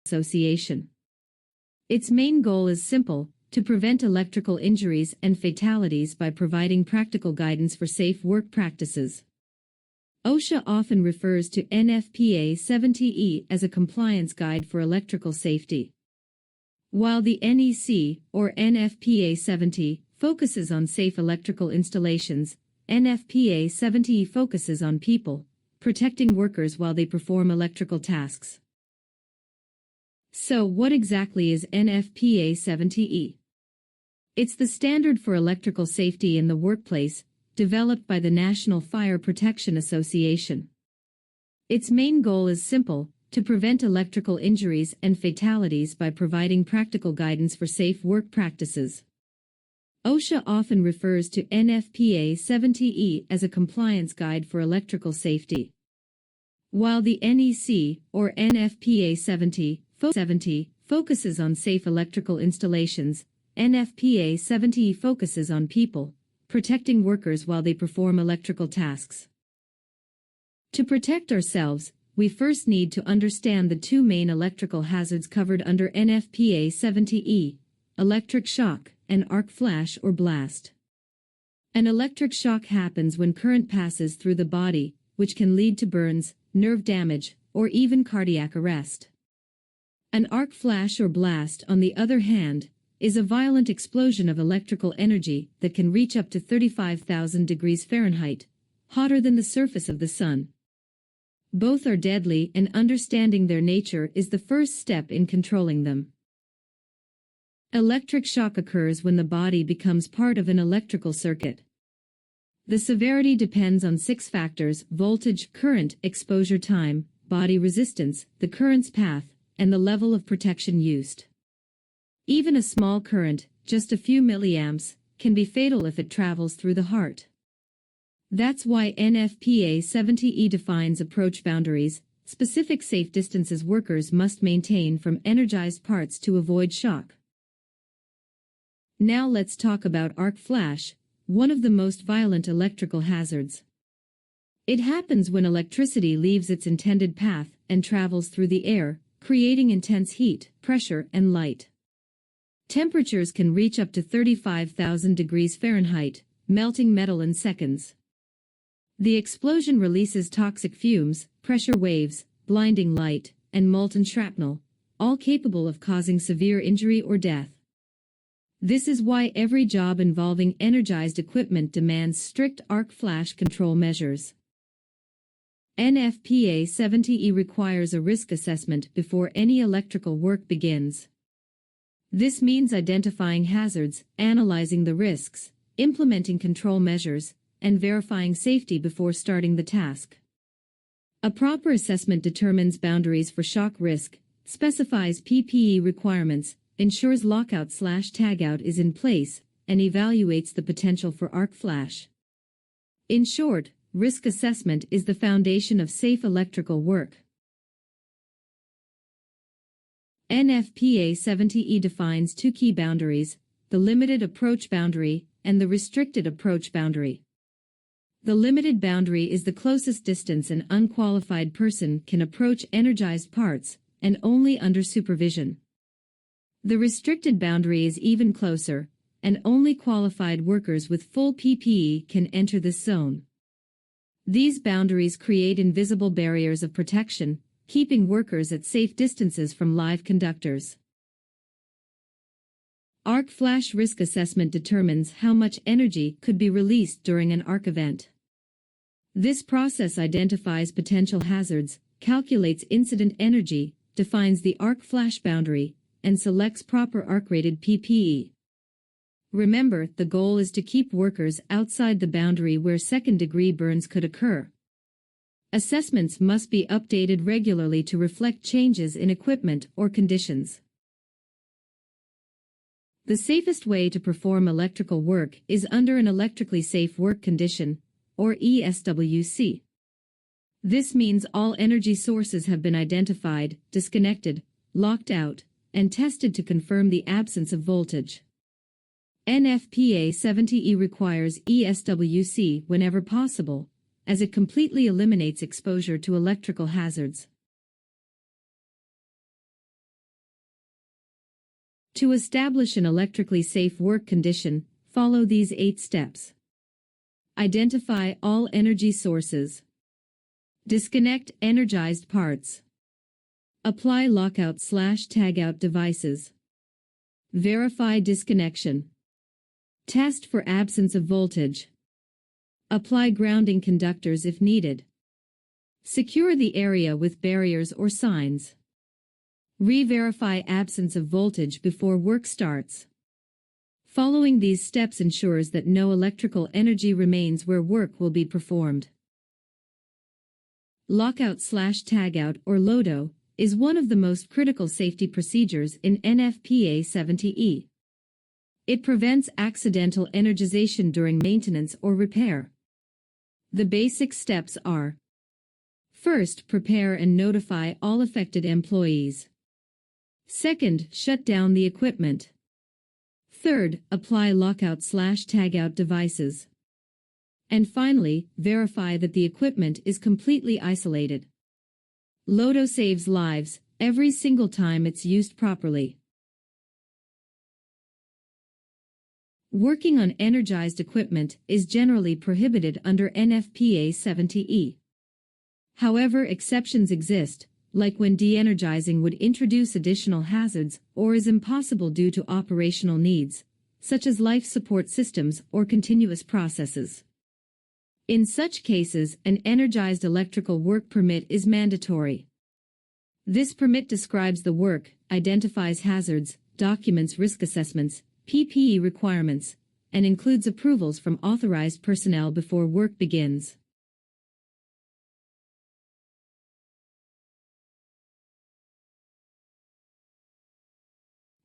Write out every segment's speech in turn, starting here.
Association. Its main goal is simple: to prevent electrical injuries and fatalities by providing practical guidance for safe work practices. OSHA often refers to Nfpa 70E as a compliance guide for electrical safety. While the NEC, or Nfpa 70, focuses on safe electrical installations, Nfpa 70E focuses on people, protecting workers while they perform electrical tasks. So what exactly is Nfpa 70E? It's the standard for electrical safety in the workplace, developed by the National Fire Protection Association. Its main goal is simple: to prevent electrical injuries and fatalities by providing practical guidance for safe work practices. OSHA often refers to Nfpa 70E as a compliance guide for electrical safety. While the NEC, or Nfpa 70, focuses on safe electrical installations, Nfpa 70 focuses on people, protecting workers while they perform electrical tasks. To protect ourselves, we first need to understand the two main electrical hazards covered under Nfpa 70E: electric shock and arc flash or blast. An electric shock happens when current passes through the body, which can lead to burns, nerve damage, or even cardiac arrest. An arc flash or blast, on the other hand, is a violent explosion of electrical energy that can reach up to 35,000 degrees Fahrenheit, hotter than the surface of the sun. Both are deadly, and understanding their nature is the first step in controlling them. Electric shock occurs when the body becomes part of an electrical circuit. The severity depends on 6 factors: voltage, current, exposure time, body resistance, the current's path, and the level of protection used. Even a small current, just a few milliamps, can be fatal if it travels through the heart. That's why Nfpa 70E defines approach boundaries, specific safe distances workers must maintain from energized parts to avoid shock. Now let's talk about arc flash, one of the most violent electrical hazards. It happens when electricity leaves its intended path and travels through the air, creating intense heat, pressure, and light. Temperatures can reach up to 35,000 degrees Fahrenheit, melting metal in seconds. The explosion releases toxic fumes, pressure waves, blinding light, and molten shrapnel, all capable of causing severe injury or death. This is why every job involving energized equipment demands strict arc flash control measures. Nfpa 70E requires a risk assessment before any electrical work begins. This means identifying hazards, analyzing the risks, implementing control measures, and verifying safety before starting the task. A proper assessment determines boundaries for shock risk, specifies PPE requirements, ensures lockout/tagout is in place, and evaluates the potential for arc flash. In short, risk assessment is the foundation of safe electrical work. Nfpa 70E defines 2 key boundaries: the limited approach boundary and the restricted approach boundary. The limited boundary is the closest distance an unqualified person can approach energized parts, and only under supervision. The restricted boundary is even closer, and only qualified workers with full PPE can enter this zone. These boundaries create invisible barriers of protection, keeping workers at safe distances from live conductors. Arc flash risk assessment determines how much energy could be released during an arc event. This process identifies potential hazards, calculates incident energy, defines the arc flash boundary, and selects proper arc-rated PPE. Remember, the goal is to keep workers outside the boundary where second-degree burns could occur. Assessments must be updated regularly to reflect changes in equipment or conditions. The safest way to perform electrical work is under an electrically safe work condition, or ESWC. This means all energy sources have been identified, disconnected, locked out, and tested to confirm the absence of voltage. Nfpa 70E requires ESWC whenever possible, as it completely eliminates exposure to electrical hazards. To establish an electrically safe work condition, follow these 8 steps. Identify all energy sources. Disconnect energized parts. Apply lockout/tagout devices. Verify disconnection. Test for absence of voltage. Apply grounding conductors if needed. Secure the area with barriers or signs. Re-verify absence of voltage before work starts. Following these steps ensures that no electrical energy remains where work will be performed. Lockout/tagout, or LOTO, is one of the most critical safety procedures in Nfpa 70E. It prevents accidental energization during maintenance or repair. The basic steps are: first, prepare and notify all affected employees. Second, shut down the equipment. Third, apply lockout/tagout devices. And finally, verify that the equipment is completely isolated. LOTO saves lives every single time it's used properly. Working on energized equipment is generally prohibited under Nfpa 70E. However, exceptions exist, like when de-energizing would introduce additional hazards or is impossible due to operational needs, such as life support systems or continuous processes. In such cases, an energized electrical work permit is mandatory. This permit describes the work, identifies hazards, documents risk assessments, PPE requirements, and includes approvals from authorized personnel before work begins.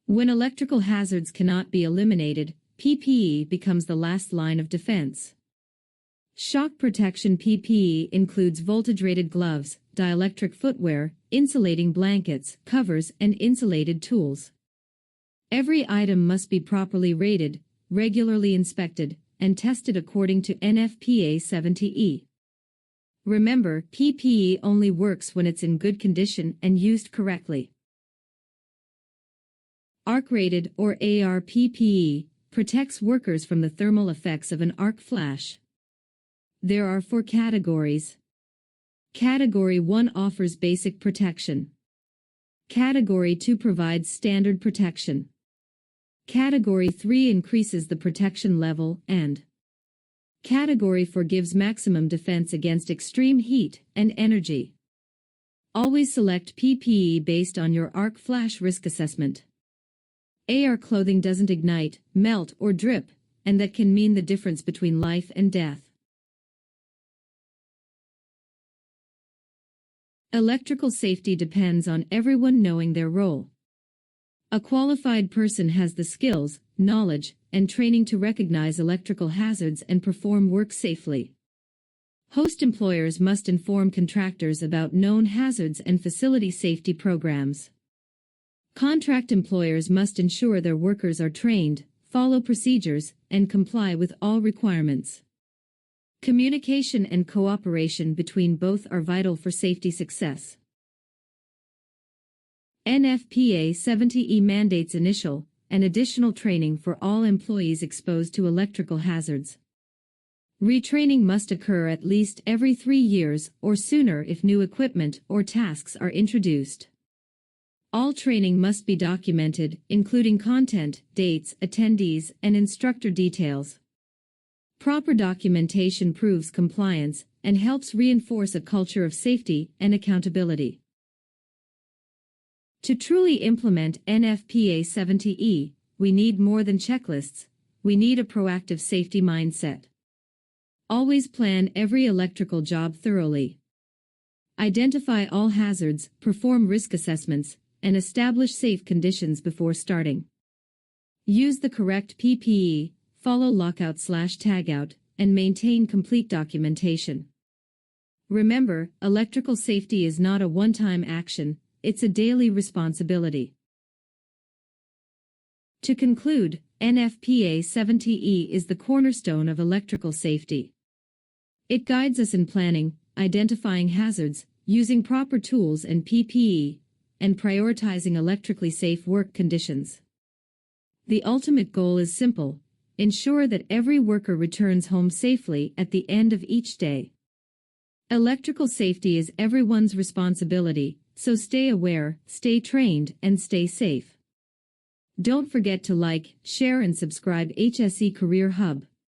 When electrical hazards cannot be eliminated, PPE becomes the last line of defense. Shock protection PPE includes voltage-rated gloves, dielectric footwear, insulating blankets, covers, and insulated tools. Every item must be properly rated, regularly inspected, and tested according to Nfpa 70E. Remember, PPE only works when it's in good condition and used correctly. Arc-rated, or AR PPE, protects workers from the thermal effects of an arc flash. There are 4 categories. Category 1 offers basic protection. Category 2 provides standard protection. Category 3 increases the protection level, and Category 4 gives maximum defense against extreme heat and energy. Always select PPE based on your arc flash risk assessment. AR clothing doesn't ignite, melt, or drip, and that can mean the difference between life and death. Electrical safety depends on everyone knowing their role. A qualified person has the skills, knowledge, and training to recognize electrical hazards and perform work safely. Host employers must inform contractors about known hazards and facility safety programs. Contract employers must ensure their workers are trained, follow procedures, and comply with all requirements. Communication and cooperation between both are vital for safety success. Nfpa 70E mandates initial and additional training for all employees exposed to electrical hazards. Retraining must occur at least every 3 years or sooner if new equipment or tasks are introduced. All training must be documented, including content, dates, attendees, and instructor details. Proper documentation proves compliance and helps reinforce a culture of safety and accountability. To truly implement Nfpa 70E, we need more than checklists. We need a proactive safety mindset. Always plan every electrical job thoroughly. Identify all hazards, perform risk assessments, and establish safe conditions before starting. Use the correct PPE, follow lockout/tagout, and maintain complete documentation. Remember, electrical safety is not a one-time action, it's a daily responsibility. To conclude, Nfpa 70E is the cornerstone of electrical safety. It guides us in planning, identifying hazards, using proper tools and PPE, and prioritizing electrically safe work conditions. The ultimate goal is simple: ensure that every worker returns home safely at the end of each day. Electrical safety is everyone's responsibility, so stay aware, stay trained, and stay safe. Don't forget to like, share, and subscribe HSE Career Hub.